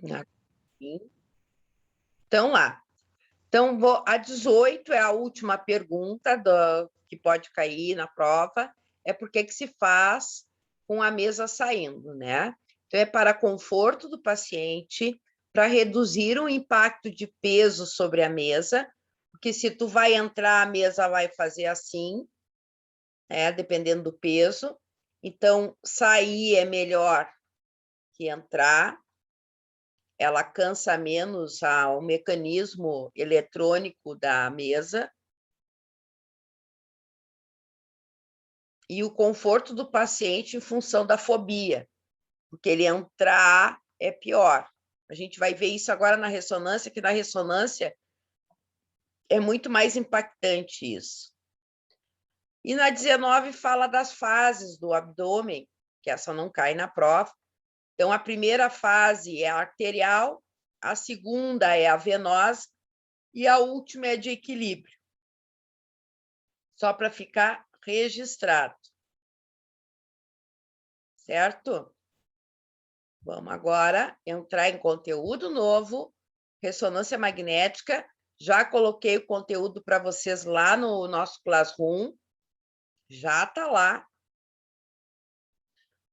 Aqui. Então, lá. Então, a 18 é a última pergunta que pode cair na prova, é por que se faz com a mesa saindo, né? Então, é para conforto do paciente, para reduzir o impacto de peso sobre a mesa, porque se tu vai entrar, a mesa vai fazer assim, né? Dependendo do peso. Então, sair é melhor que entrar. Ela cansa menos o mecanismo eletrônico da mesa. E o conforto do paciente em função da fobia, porque ele entrar é pior. A gente vai ver isso agora na ressonância, que na ressonância é muito mais impactante isso. E na 19 fala das fases do abdômen, que essa não cai na prova. Então, a primeira fase é a arterial, a segunda é a venosa e a última é de equilíbrio. Só para ficar registrado. Certo? Vamos agora entrar em conteúdo novo, ressonância magnética. Já coloquei o conteúdo para vocês lá no nosso Classroom. Já está lá.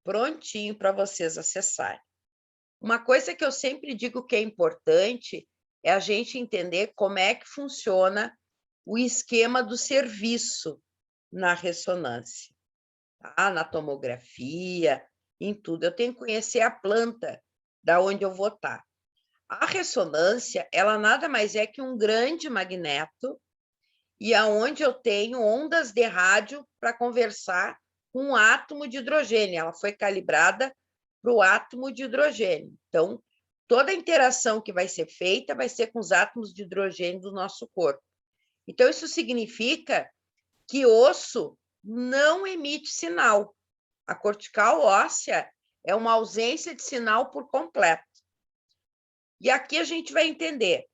Prontinho para vocês acessarem. Uma coisa que eu sempre digo que é importante é a gente entender como é que funciona o esquema do serviço na ressonância, tá? Na tomografia, em tudo. Eu tenho que conhecer a planta da onde eu vou estar. A ressonância, ela nada mais é que um grande magneto e aonde eu tenho ondas de rádio para conversar com um átomo de hidrogênio. Ela foi calibrada para o átomo de hidrogênio. Então, toda a interação que vai ser feita vai ser com os átomos de hidrogênio do nosso corpo. Então, isso significa que osso não emite sinal. A cortical óssea é uma ausência de sinal por completo. E aqui a gente vai entender,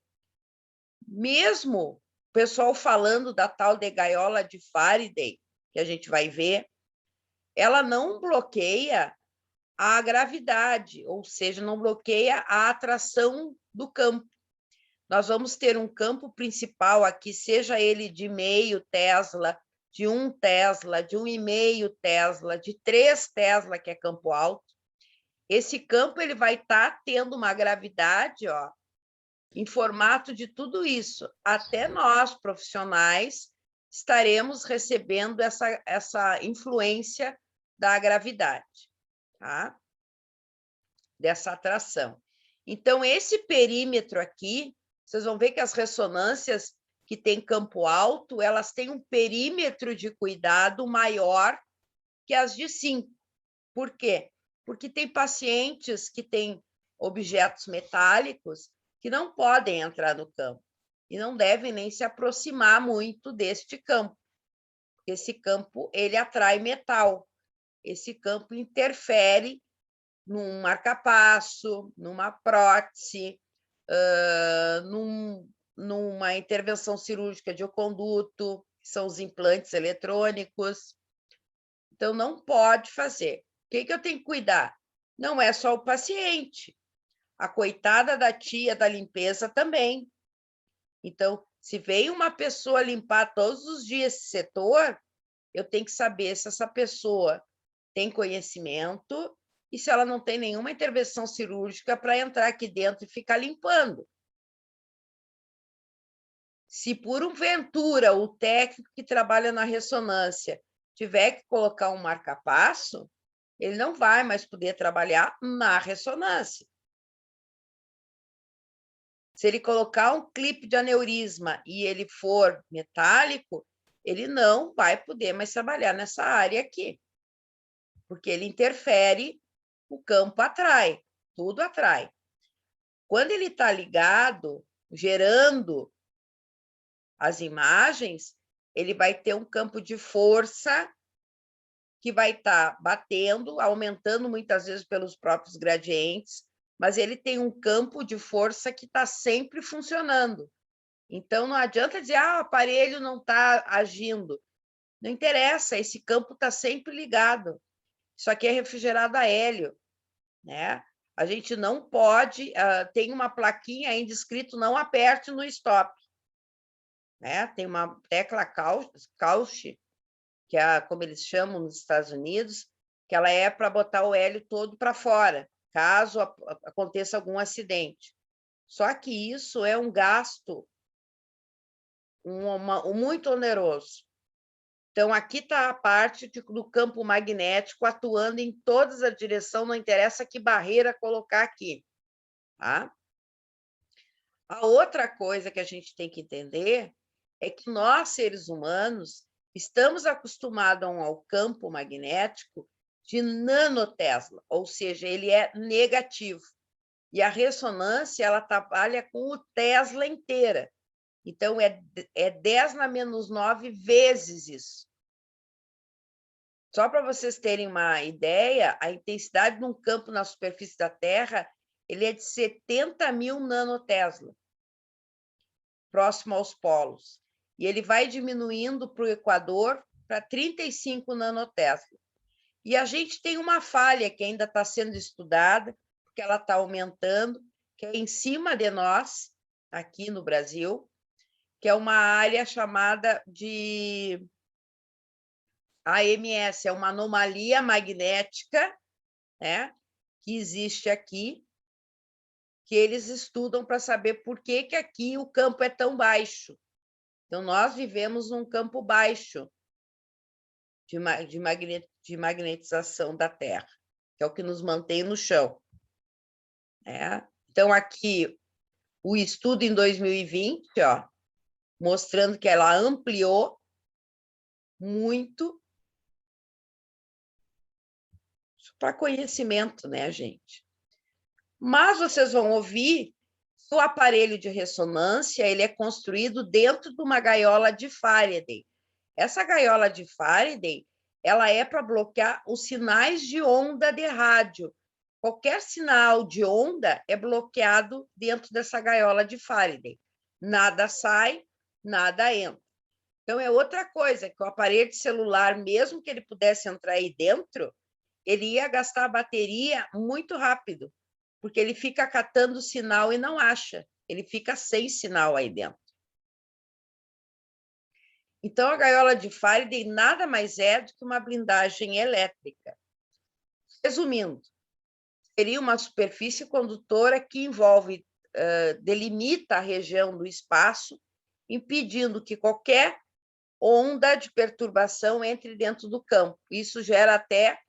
mesmo o pessoal falando da tal de gaiola de Faraday, que a gente vai ver, ela não bloqueia a gravidade, ou seja, não bloqueia a atração do campo. Nós vamos ter um campo principal aqui, seja ele de meio Tesla, de 1 Tesla, de 1,5 Tesla, de 3 Tesla, que é campo alto. Esse campo ele vai estar tendo uma gravidade, ó, em formato de tudo isso. Até nós, profissionais, estaremos recebendo essa influência da gravidade, tá? Dessa atração. Então, esse perímetro aqui, vocês vão ver que as ressonâncias que têm campo alto, elas têm um perímetro de cuidado maior que as de 5. Por quê? Porque tem pacientes que têm objetos metálicos que não podem entrar no campo e não devem nem se aproximar muito deste campo. Esse campo, ele atrai metal. Esse campo interfere num marca-passo, numa prótese, numa intervenção cirúrgica de oconduto, que são os implantes eletrônicos. Então, não pode fazer. O que eu tenho que cuidar? Não é só o paciente. A coitada da tia da limpeza também. Então, se veio uma pessoa limpar todos os dias esse setor, eu tenho que saber se essa pessoa tem conhecimento e se ela não tem nenhuma intervenção cirúrgica para entrar aqui dentro e ficar limpando. Se por um ventura o técnico que trabalha na ressonância tiver que colocar um marca-passo, ele não vai mais poder trabalhar na ressonância. Se ele colocar um clipe de aneurisma e ele for metálico, ele não vai poder mais trabalhar nessa área aqui, porque ele interfere, o campo atrai, tudo atrai. Quando ele está ligado, gerando as imagens, ele vai ter um campo de força que vai estar batendo, aumentando muitas vezes pelos próprios gradientes, mas ele tem um campo de força que está sempre funcionando. Então, não adianta dizer, o aparelho não está agindo. Não interessa, esse campo está sempre ligado. Isso aqui é refrigerado a hélio, né? A gente não pode... tem uma plaquinha ainda escrito não aperte no stop. Né? Tem uma tecla cauche, que é como eles chamam nos Estados Unidos, que ela é para botar o hélio todo para fora, caso aconteça algum acidente. Só que isso é um gasto muito oneroso. Então, aqui está a parte do campo magnético atuando em todas as direções, não interessa que barreira colocar aqui. Tá? A outra coisa que a gente tem que entender é que nós, seres humanos, estamos acostumados ao campo magnético de nanotesla, ou seja, ele é negativo. E a ressonância ela trabalha com o Tesla inteira. Então, é 10 na menos 9 vezes isso. Só para vocês terem uma ideia, a intensidade de um campo na superfície da Terra ele é de 70.000 nanotesla, próximo aos polos. E ele vai diminuindo para o Equador para 35 nanotesla. E a gente tem uma falha que ainda está sendo estudada, porque ela está aumentando, que é em cima de nós, aqui no Brasil, que é uma área chamada de AMS, é uma anomalia magnética, né, que existe aqui, que eles estudam para saber por que aqui o campo é tão baixo. Então, nós vivemos num campo baixo de magnetização da Terra, que é o que nos mantém no chão. Né? Então, aqui, o estudo em 2020, ó, mostrando que ela ampliou muito para conhecimento, né, gente? Mas vocês vão ouvir que o aparelho de ressonância ele é construído dentro de uma gaiola de Faraday. Essa gaiola de Faraday ela é para bloquear os sinais de onda de rádio. Qualquer sinal de onda é bloqueado dentro dessa gaiola de Faraday. Nada sai, nada entra. Então, é outra coisa, que o aparelho celular, mesmo que ele pudesse entrar aí dentro, ele ia gastar a bateria muito rápido, porque ele fica catando sinal e não acha. Ele fica sem sinal aí dentro. Então, a gaiola de Faraday nada mais é do que uma blindagem elétrica. Resumindo, seria uma superfície condutora que envolve, delimita a região do espaço, impedindo que qualquer onda de perturbação entre dentro do campo. Isso gera até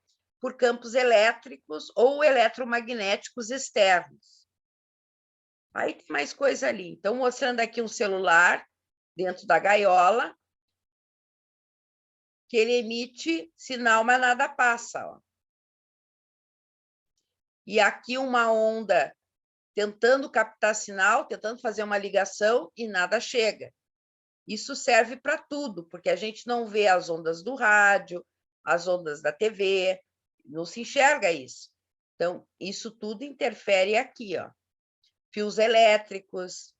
por campos elétricos ou eletromagnéticos externos. Aí tem mais coisa ali. Então, mostrando aqui um celular dentro da gaiola, que ele emite sinal, mas nada passa. Ó. E aqui uma onda tentando captar sinal, tentando fazer uma ligação e nada chega. Isso serve para tudo, porque a gente não vê as ondas do rádio, as ondas da TV, não se enxerga isso. Então, isso tudo interfere aqui, ó. Fios elétricos,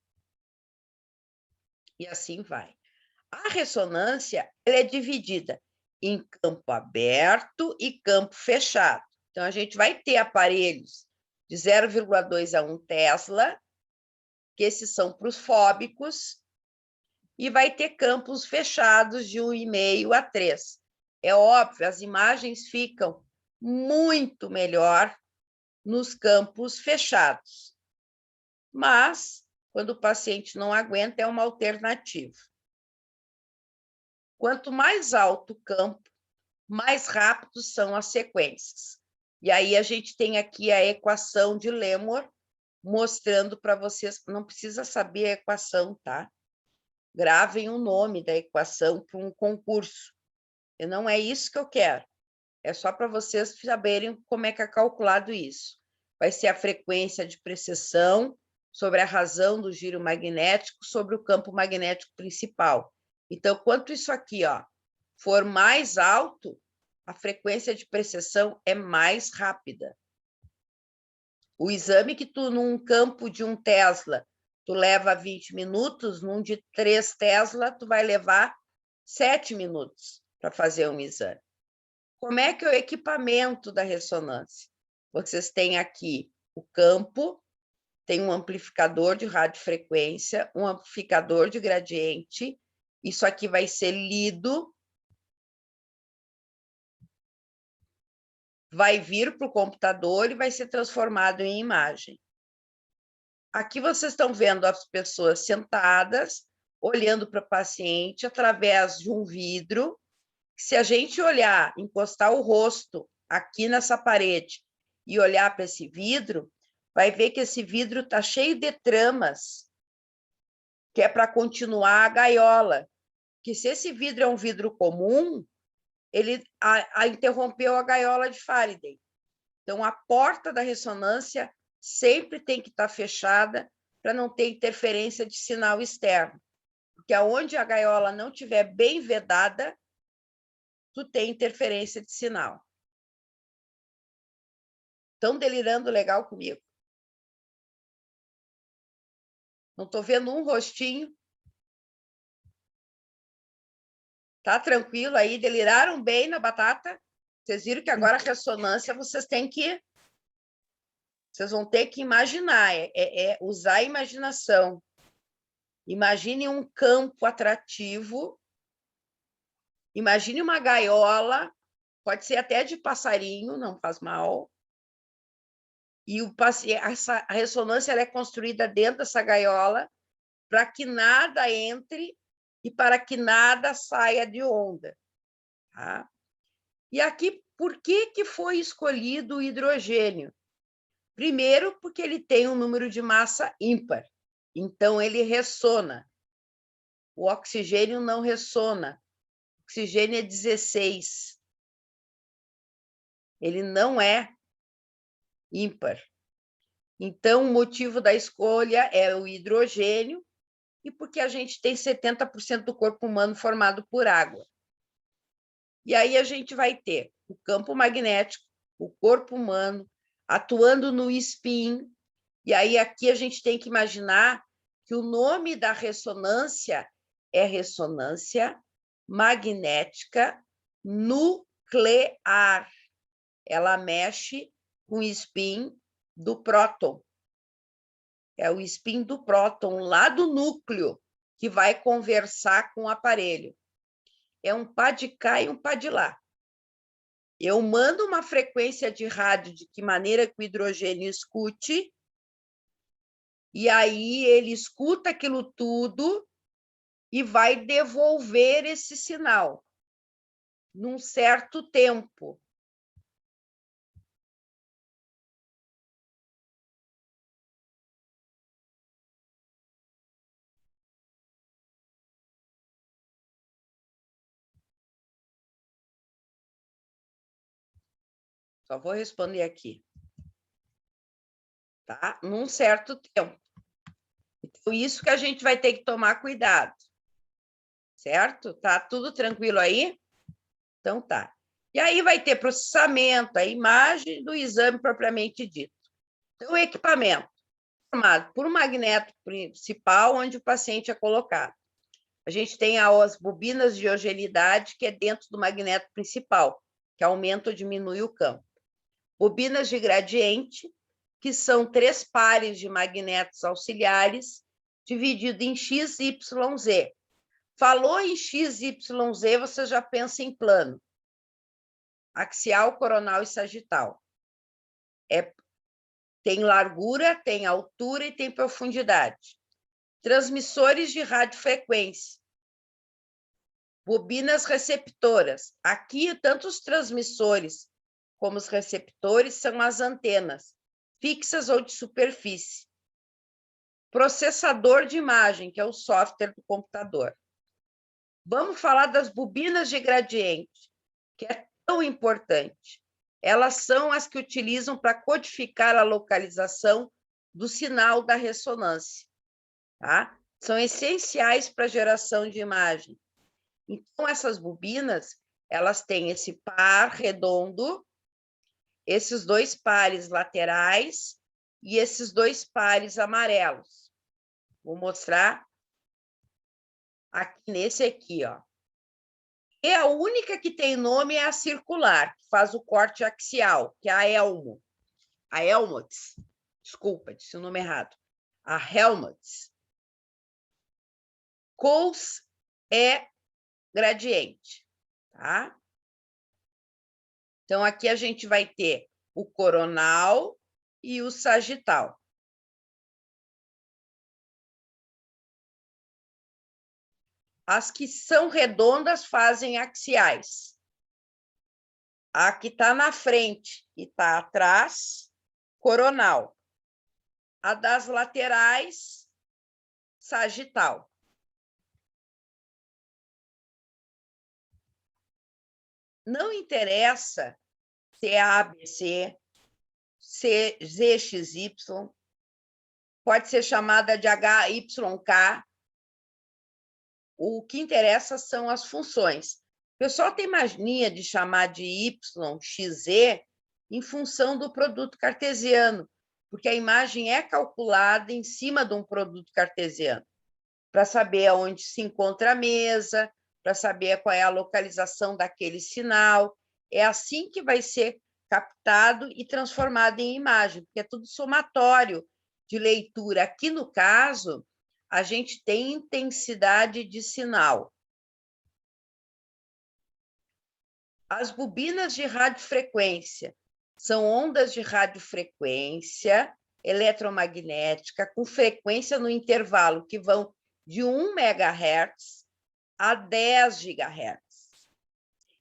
e assim vai. A ressonância ela é dividida em campo aberto e campo fechado. Então, a gente vai ter aparelhos de 0,2 a 1 Tesla, que esses são para os fóbicos, e vai ter campos fechados de 1,5 a 3. É óbvio, as imagens ficam muito melhor nos campos fechados. Mas, quando o paciente não aguenta, é uma alternativa. Quanto mais alto o campo, mais rápidos são as sequências. E aí a gente tem aqui a equação de Lemor, mostrando para vocês, não precisa saber a equação, tá? Gravem o nome da equação para um concurso. E não é isso que eu quero. É só para vocês saberem como é que é calculado isso. Vai ser a frequência de precessão sobre a razão do giro magnético sobre o campo magnético principal. Então, quanto isso aqui, ó, for mais alto, a frequência de precessão é mais rápida. O exame que tu, num campo de 1 Tesla, tu leva 20 minutos, num de 3 Tesla, tu vai levar 7 minutos para fazer um exame. Como é que é o equipamento da ressonância? Vocês têm aqui O campo tem um amplificador de radiofrequência, um amplificador de gradiente. Isso aqui vai ser lido, vai vir para o computador e vai ser transformado em imagem. Aqui vocês estão vendo as pessoas sentadas, olhando para o paciente através de um vidro. Se a gente olhar, encostar o rosto aqui nessa parede e olhar para esse vidro, vai ver que esse vidro está cheio de tramas, que é para continuar a gaiola. Que se esse vidro é um vidro comum, ele interrompeu a gaiola de Faraday. Então, a porta da ressonância sempre tem que estar fechada para não ter interferência de sinal externo. Porque aonde a gaiola não estiver bem vedada, tu tem interferência de sinal. Estão delirando legal comigo? Não estou vendo um rostinho. Tá tranquilo aí? Deliraram bem na batata? Vocês viram que agora a ressonância vocês têm que... Vocês vão ter que imaginar, usar a imaginação. Imagine um campo atrativo. Imagine uma gaiola, pode ser até de passarinho, não faz mal. E a ressonância ela é construída dentro dessa gaiola para que nada entre e para que nada saia de onda. Tá? E aqui, por que foi escolhido o hidrogênio? Primeiro, porque ele tem um número de massa ímpar, então ele ressona. O oxigênio não ressona. O oxigênio é 16. Ele não é ímpar. Então, o motivo da escolha é o hidrogênio e porque a gente tem 70% do corpo humano formado por água. E aí a gente vai ter o campo magnético, o corpo humano, atuando no spin. E aí aqui a gente tem que imaginar que o nome da ressonância é ressonância magnética nuclear. Ela mexe com o spin do próton. É o spin do próton lá do núcleo que vai conversar com o aparelho. É um pá de cá e um pá de lá. Eu mando uma frequência de rádio de que maneira que o hidrogênio escute, e aí ele escuta aquilo tudo e vai devolver esse sinal num certo tempo. Só vou responder aqui. Tá? Num certo tempo. Então, isso que a gente vai ter que tomar cuidado. Certo? Tá tudo tranquilo aí? Então, tá. E aí vai ter processamento, a imagem do exame propriamente dito. Então, o equipamento formado por um magneto principal, onde o paciente é colocado. A gente tem as bobinas de homogeneidade, que é dentro do magneto principal, que aumenta ou diminui o campo. Bobinas de gradiente, que são 3 pares de magnetos auxiliares, dividido em X, Y, Z. Falou em X, Y, Z, você já pensa em plano. Axial, coronal e sagital. Tem largura, tem altura e tem profundidade. Transmissores de radiofrequência. Bobinas receptoras. Aqui, tanto os transmissores como os receptores são as antenas, fixas ou de superfície. Processador de imagem, que é o software do computador. Vamos falar das bobinas de gradiente, que é tão importante. Elas são as que utilizam para codificar a localização do sinal da ressonância. Tá? São essenciais para a geração de imagem. Então, essas bobinas, elas têm esse par redondo, esses 2 pares laterais e esses 2 pares amarelos. Vou mostrar aqui nesse aqui, ó. E a única que tem nome é a circular, que faz o corte axial, que é a Elmo. A Elmots. Desculpa, disse o nome errado. A Helmholtz. Coles é gradiente, tá? Então, aqui a gente vai ter o coronal e o sagital. As que são redondas fazem axiais. A que está na frente e está atrás, coronal. A das laterais, sagital. Não interessa se é ABC, se é ZXY, pode ser chamada de HYK. O que interessa são as funções. O pessoal tem mania de chamar de Y, XZ, em função do produto cartesiano, porque a imagem é calculada em cima de um produto cartesiano, para saber onde se encontra a mesa, para saber qual é a localização daquele sinal. É assim que vai ser captado e transformado em imagem, porque é tudo somatório de leitura. Aqui, no caso, a gente tem intensidade de sinal. As bobinas de radiofrequência são ondas de radiofrequência eletromagnética com frequência no intervalo que vão de 1 MHz a 10 GHz.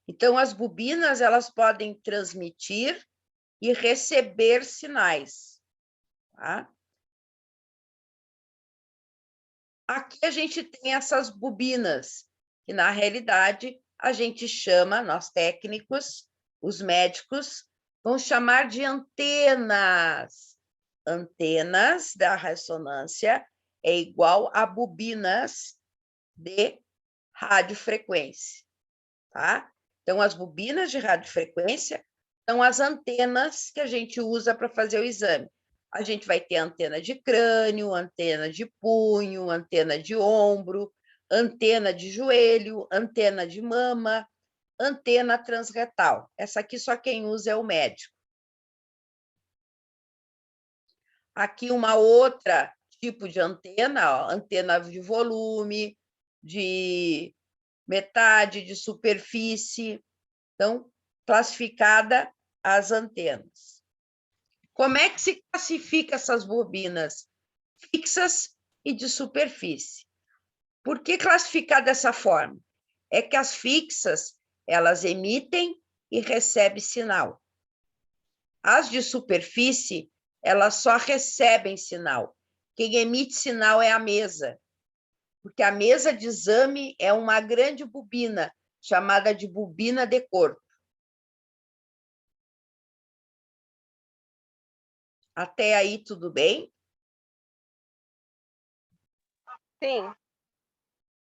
Então, as bobinas elas podem transmitir e receber sinais. Tá? Aqui a gente tem essas bobinas, que na realidade a gente chama, nós técnicos, os médicos, vão chamar de antenas. Antenas da ressonância é igual a bobinas de radiofrequência. Tá? Então, as bobinas de radiofrequência são as antenas que a gente usa para fazer o exame. A gente vai ter antena de crânio, antena de punho, antena de ombro, antena de joelho, antena de mama, antena transretal. Essa aqui só quem usa é o médico. Aqui uma outra tipo de antena, ó, antena de volume, de metade, de superfície. Então, classificada as antenas. Como é que se classifica essas bobinas? Fixas e de superfície. Por que classificar dessa forma? É que as fixas, elas emitem e recebem sinal. As de superfície, elas só recebem sinal. Quem emite sinal é a mesa, porque a mesa de exame é uma grande bobina, chamada de bobina de corpo. Até aí, tudo bem? Sim.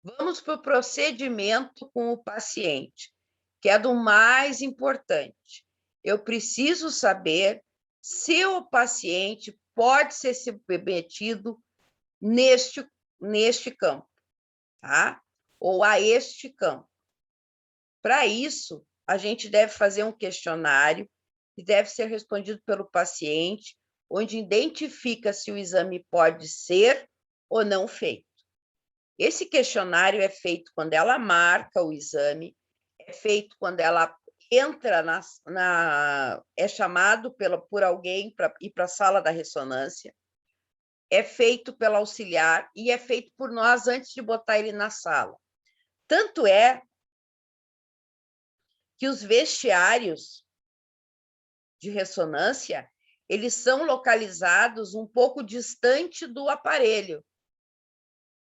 Vamos para o procedimento com o paciente, que é do mais importante. Eu preciso saber se o paciente pode ser submetido neste campo, tá? Ou a este campo. Para isso, a gente deve fazer um questionário que deve ser respondido pelo paciente, onde identifica se o exame pode ser ou não feito. Esse questionário é feito quando ela marca o exame, é feito quando ela entra é chamado por alguém para ir para a sala da ressonância, é feito pelo auxiliar e é feito por nós antes de botar ele na sala. Tanto é que os vestiários de ressonância, eles são localizados um pouco distante do aparelho,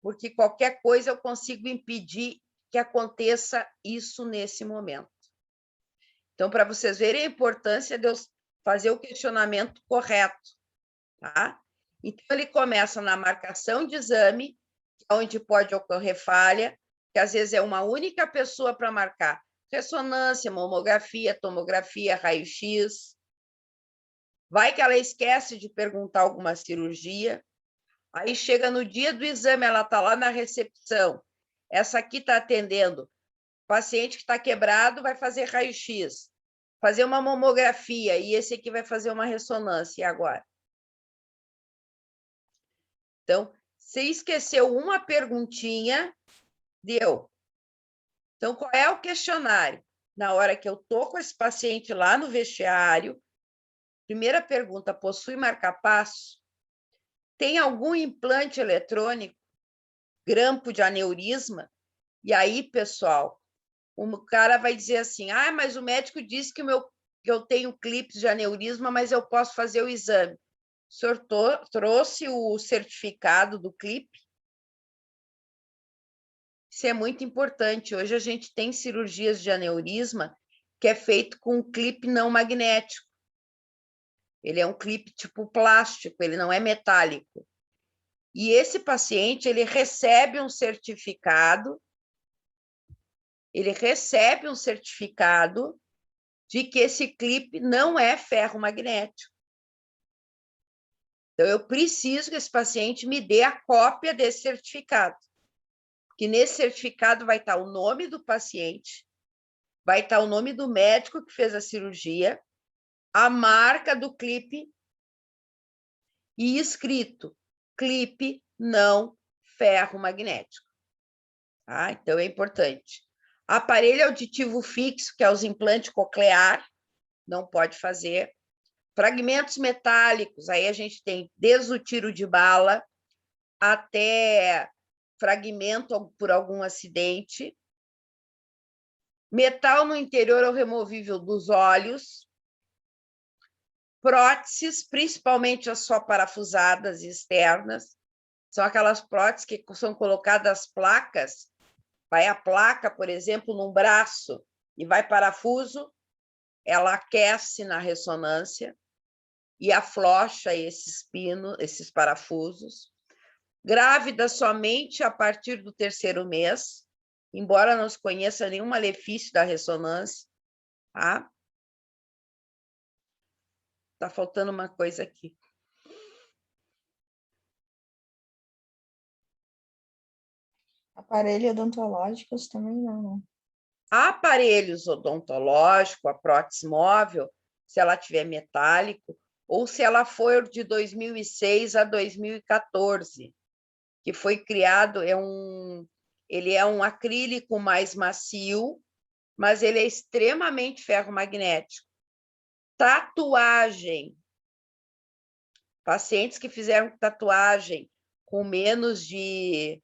porque qualquer coisa eu consigo impedir que aconteça isso nesse momento. Então, para vocês verem a importância de eu fazer o questionamento correto, tá? Então, ele começa na marcação de exame, onde pode ocorrer falha, que às vezes é uma única pessoa para marcar ressonância, mamografia, tomografia, raio-x. Vai que ela esquece de perguntar alguma cirurgia, aí chega no dia do exame, ela está lá na recepção, essa aqui está atendendo, paciente que está quebrado vai fazer raio-x, fazer uma mamografia, e esse aqui vai fazer uma ressonância, e agora? Então, se esqueceu uma perguntinha, deu. Então, qual é o questionário? Na hora que eu estou com esse paciente lá no vestiário, primeira pergunta, possui marca-passo? Tem algum implante eletrônico? Grampo de aneurisma? E aí, pessoal, o cara vai dizer assim, mas o médico disse que eu tenho clipes de aneurisma, mas eu posso fazer o exame. O senhor trouxe o certificado do clipe? Isso é muito importante. Hoje a gente tem cirurgias de aneurisma que é feito com um clipe não magnético. Ele é um clipe tipo plástico, ele não é metálico. E esse paciente, ele recebe um certificado de que esse clipe não é ferro magnético. Então, eu preciso que esse paciente me dê a cópia desse certificado. Que nesse certificado vai estar o nome do paciente, vai estar o nome do médico que fez a cirurgia, a marca do clipe e escrito clipe não ferro magnético. Tá? Então, é importante. Aparelho auditivo fixo, que é os implantes coclear, não pode fazer. Fragmentos metálicos, aí a gente tem desde o tiro de bala até fragmento por algum acidente. Metal no interior ou removível dos olhos. Próteses, principalmente as só parafusadas externas. São aquelas próteses que são colocadas placas. Vai a placa, por exemplo, num braço e vai parafuso, ela aquece na ressonância e aflocha esses parafusos. Grávida somente a partir do 3º mês, embora não se conheça nenhum malefício da ressonância. Tá? Tá faltando uma coisa aqui. Aparelhos odontológicos também não. Aparelhos odontológicos, a prótese móvel, se ela tiver metálico, ou se ela for de 2006 a 2014, que foi criado, ele é um acrílico mais macio, mas ele é extremamente ferromagnético. Tatuagem. Pacientes que fizeram tatuagem com menos de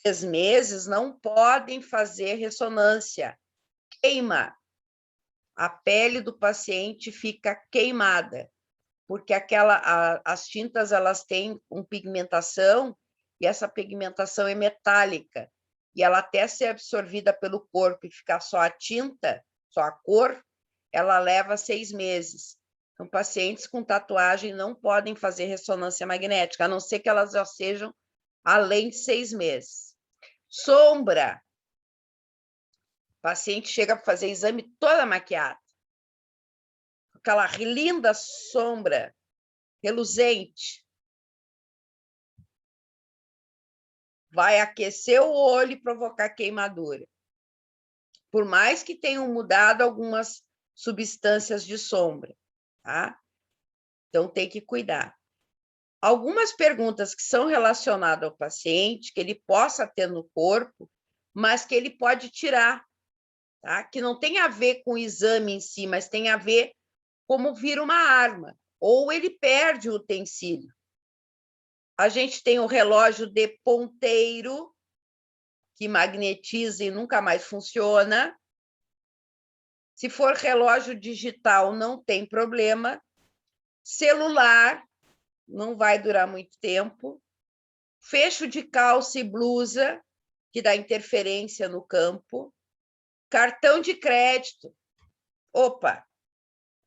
3 meses não podem fazer ressonância. Queima. A pele do paciente fica queimada, porque as tintas elas têm uma pigmentação e essa pigmentação é metálica. E ela até ser absorvida pelo corpo e ficar só a tinta, só a cor, ela leva 6 meses. Então, pacientes com tatuagem não podem fazer ressonância magnética, a não ser que elas já sejam além de 6 meses. Sombra. O paciente chega para fazer exame toda maquiada. Aquela linda sombra reluzente. Vai aquecer o olho e provocar queimadura. Por mais que tenham mudado algumas substâncias de sombra, tá? Então, tem que cuidar. Algumas perguntas que são relacionadas ao paciente, que ele possa ter no corpo, mas que ele pode tirar, tá? Que não tem a ver com o exame em si, mas tem a ver como vira uma arma, ou ele perde o utensílio. A gente tem o relógio de ponteiro, que magnetiza e nunca mais funciona. Se for relógio digital, não tem problema. Celular, não vai durar muito tempo. Fecho de calça e blusa, que dá interferência no campo. Cartão de crédito. Opa,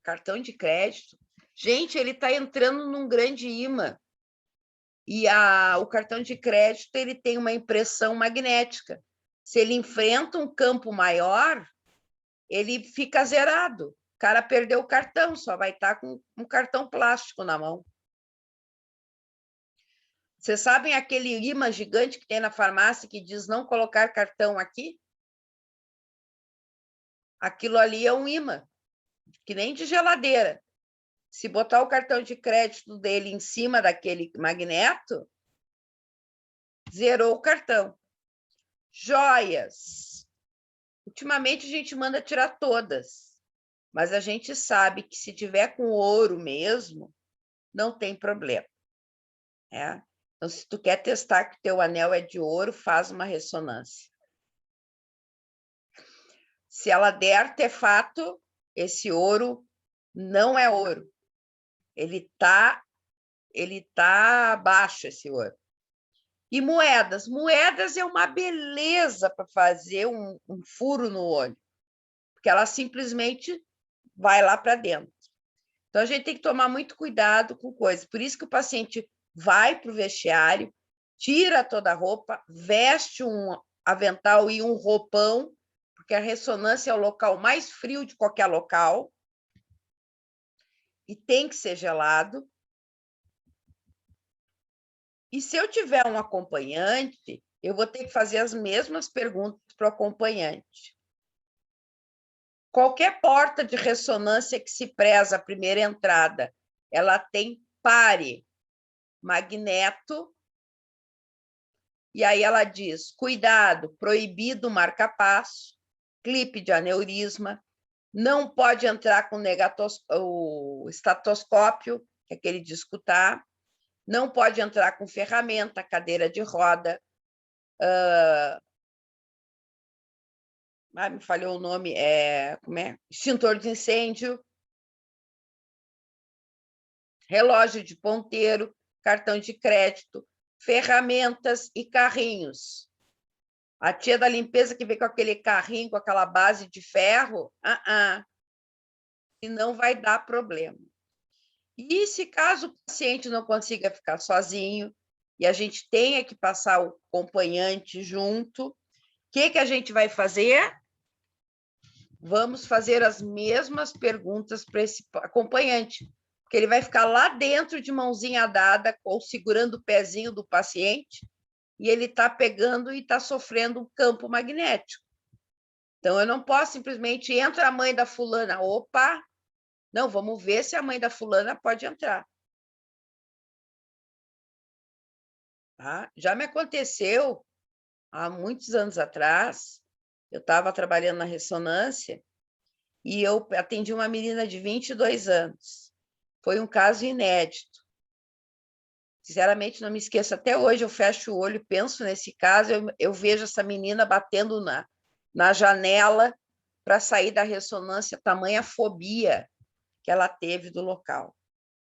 cartão de crédito. Gente, ele está entrando num grande imã. E o cartão de crédito ele tem uma impressão magnética. Se ele enfrenta um campo maior, ele fica zerado. O cara perdeu o cartão, só vai estar com um cartão plástico na mão. Vocês sabem aquele imã gigante que tem na farmácia que diz não colocar cartão aqui? Aquilo ali é um imã, que nem de geladeira. Se botar o cartão de crédito dele em cima daquele magneto, zerou o cartão. Joias. Ultimamente a gente manda tirar todas, mas a gente sabe que se tiver com ouro mesmo, não tem problema. Então, se tu quer testar que teu anel é de ouro, faz uma ressonância. Se ela der artefato, esse ouro não é ouro. Ele tá baixo, esse ouro. E moedas. Moedas é uma beleza para fazer um furo no olho, porque ela simplesmente vai lá para dentro. Então, a gente tem que tomar muito cuidado com coisas. Por isso que o paciente vai para o vestiário, tira toda a roupa, veste um avental e um roupão, porque a ressonância é o local mais frio de qualquer local, e tem que ser gelado. E se eu tiver um acompanhante, eu vou ter que fazer as mesmas perguntas para o acompanhante. Qualquer porta de ressonância que se preza a primeira entrada, ela tem pare, magneto, e aí ela diz, cuidado, proibido marca-passo, clipe de aneurisma, não pode entrar com o estetoscópio, que é aquele de escutar, não pode entrar com ferramenta, cadeira de roda, me falhou o nome, como é? Extintor de incêndio, relógio de ponteiro, cartão de crédito, ferramentas e carrinhos. A tia da limpeza que vem com aquele carrinho, com aquela base de ferro, senão vai dar problema. E se caso o paciente não consiga ficar sozinho, e a gente tenha que passar o acompanhante junto, o que a gente vai fazer? Vamos fazer as mesmas perguntas para esse acompanhante, porque ele vai ficar lá dentro de mãozinha dada, ou segurando o pezinho do paciente, e ele está pegando e está sofrendo um campo magnético. Então, eu não posso simplesmente, entra a mãe da fulana, opa, não, vamos ver se a mãe da fulana pode entrar. Tá? Já me aconteceu, há muitos anos atrás, eu estava trabalhando na ressonância, e eu atendi uma menina de 22 anos. Foi um caso inédito. Sinceramente, não me esqueço, até hoje eu fecho o olho, penso nesse caso, eu vejo essa menina batendo na janela para sair da ressonância, tamanha fobia que ela teve do local.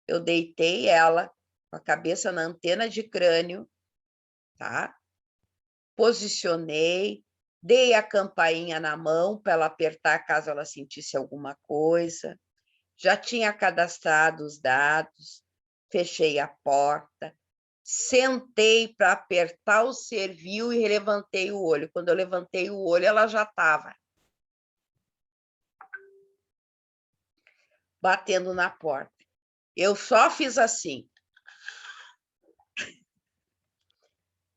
Eu deitei ela com a cabeça na antena de crânio, tá? Posicionei, dei a campainha na mão para ela apertar caso ela sentisse alguma coisa. Já tinha cadastrado os dados, fechei a porta, sentei para apertar o serviu e levantei o olho. Quando eu levantei o olho, ela já estava batendo na porta. Eu só fiz assim.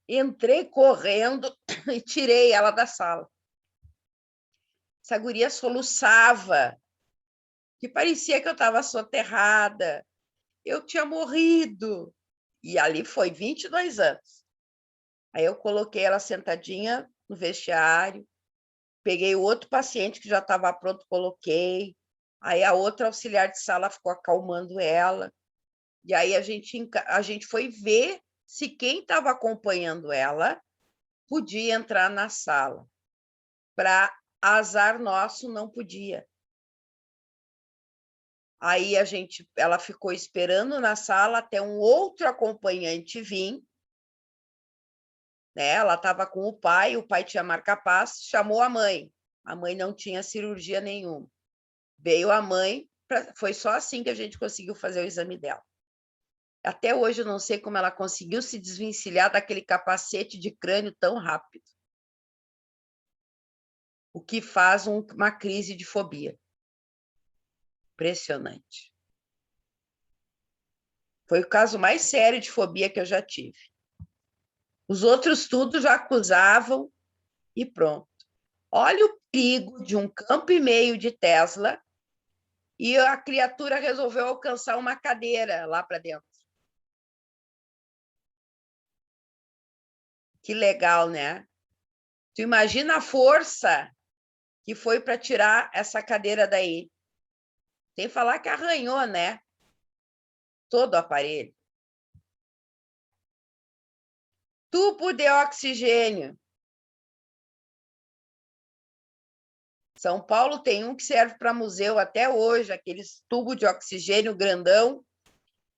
Entrei correndo e tirei ela da sala. Essa guria soluçava, que parecia que eu estava soterrada. Eu tinha morrido. E ali foi 22 anos. Aí eu coloquei ela sentadinha no vestiário, peguei o outro paciente que já estava pronto, coloquei. Aí a outra auxiliar de sala ficou acalmando ela. E aí a gente foi ver se quem estava acompanhando ela podia entrar na sala. Para azar nosso, não podia. Aí ela ficou esperando na sala até um outro acompanhante vir. Né? Ela estava com o pai tinha marca-passo, chamou a mãe não tinha cirurgia nenhuma. Veio a mãe, foi só assim que a gente conseguiu fazer o exame dela. Até hoje eu não sei como ela conseguiu se desvencilhar daquele capacete de crânio tão rápido. O que faz uma crise de fobia. Impressionante. Foi o caso mais sério de fobia que eu já tive. Os outros tudo já acusavam e pronto. Olha o perigo de 1,5 km de Tesla e a criatura resolveu alcançar uma cadeira lá para dentro. Que legal, né? Tu imagina a força que foi para tirar essa cadeira daí. Sem falar que arranhou, né? Todo o aparelho. Tubo de oxigênio. São Paulo tem um que serve para museu até hoje, aqueles tubo de oxigênio grandão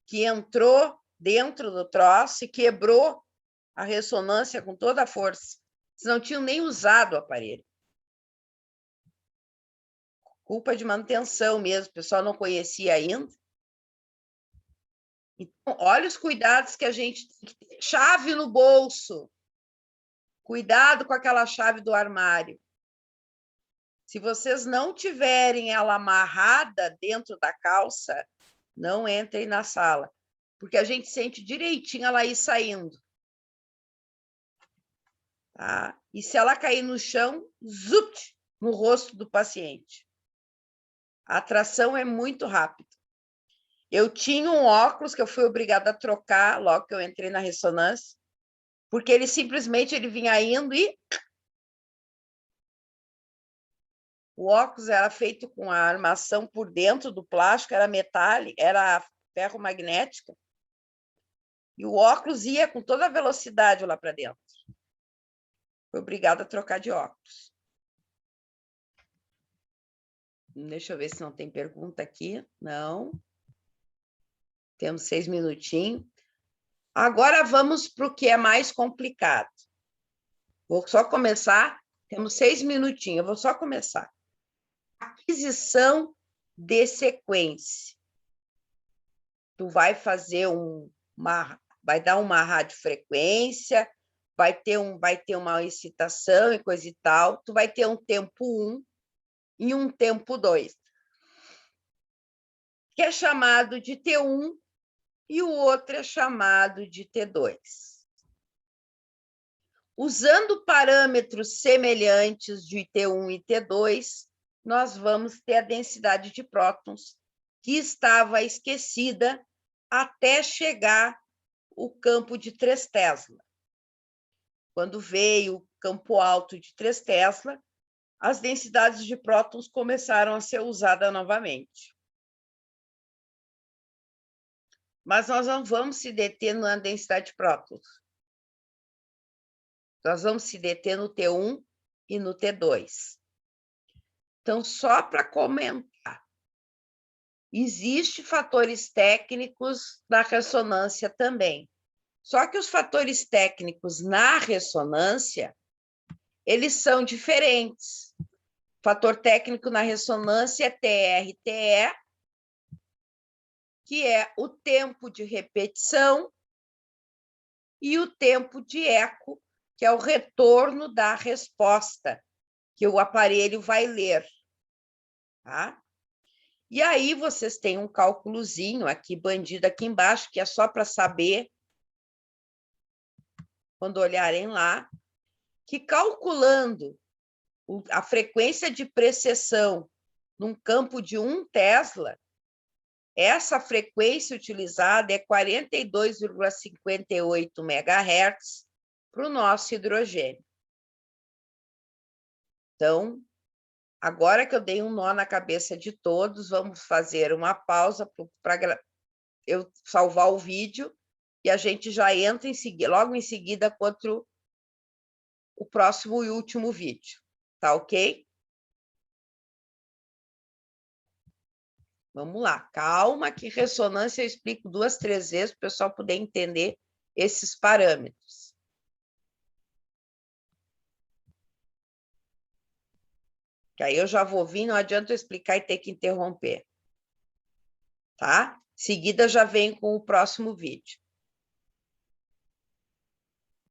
que entrou dentro do troço e quebrou a ressonância com toda a força. Eles não tinham nem usado o aparelho. Culpa de manutenção mesmo, o pessoal não conhecia ainda. Então, olha os cuidados que a gente tem que ter. Chave no bolso. Cuidado com aquela chave do armário. Se vocês não tiverem ela amarrada dentro da calça, não entrem na sala, porque a gente sente direitinho ela ir saindo. Tá? E se ela cair no chão, zup, no rosto do paciente. A atração é muito rápida. Eu tinha um óculos que eu fui obrigada a trocar logo que eu entrei na ressonância, porque ele simplesmente vinha indo e... O óculos era feito com a armação por dentro do plástico, era metálico, era ferromagnética, e o óculos ia com toda a velocidade lá para dentro. Fui obrigada a trocar de óculos. Deixa eu ver se não tem pergunta aqui. Não. Temos 6 minutinhos. Agora vamos para o que é mais complicado. Vou só começar. Temos 6 minutinhos, eu vou só começar. Aquisição de sequência. Tu vai fazer vai dar uma radiofrequência, vai ter uma excitação e coisa e tal, tu vai ter um tempo 1 e um tempo 2, que é chamado de T1 e o outro é chamado de T2. Usando parâmetros semelhantes de T1 e T2, nós vamos ter a densidade de prótons, que estava esquecida até chegar o campo de 3 Tesla. Quando veio o campo alto de 3 Tesla, as densidades de prótons começaram a ser usadas novamente. Mas nós não vamos se deter na densidade de prótons. Nós vamos se deter no T1 e no T2. Então, só para comentar, existem fatores técnicos na ressonância também. Só que os fatores técnicos na ressonância, eles são diferentes. O fator técnico na ressonância é TR-TE, que é o tempo de repetição, e o tempo de eco, que é o retorno da resposta, que o aparelho vai ler. Tá? E aí vocês têm um cálculozinho aqui, bandido aqui embaixo, que é só para saber, quando olharem lá, que calculando a frequência de precessão num campo de 1 Tesla, essa frequência utilizada é 42,58 MHz para o nosso hidrogênio. Então, agora que eu dei um nó na cabeça de todos, vamos fazer uma pausa para eu salvar o vídeo e a gente já entra logo em seguida contra o próximo e último vídeo. Tá ok? Vamos lá. Calma que ressonância eu explico 2, 3 vezes para o pessoal poder entender esses parâmetros. Que aí eu já vou vir, não adianta eu explicar e ter que interromper. Tá? Em seguida, já venho com o próximo vídeo.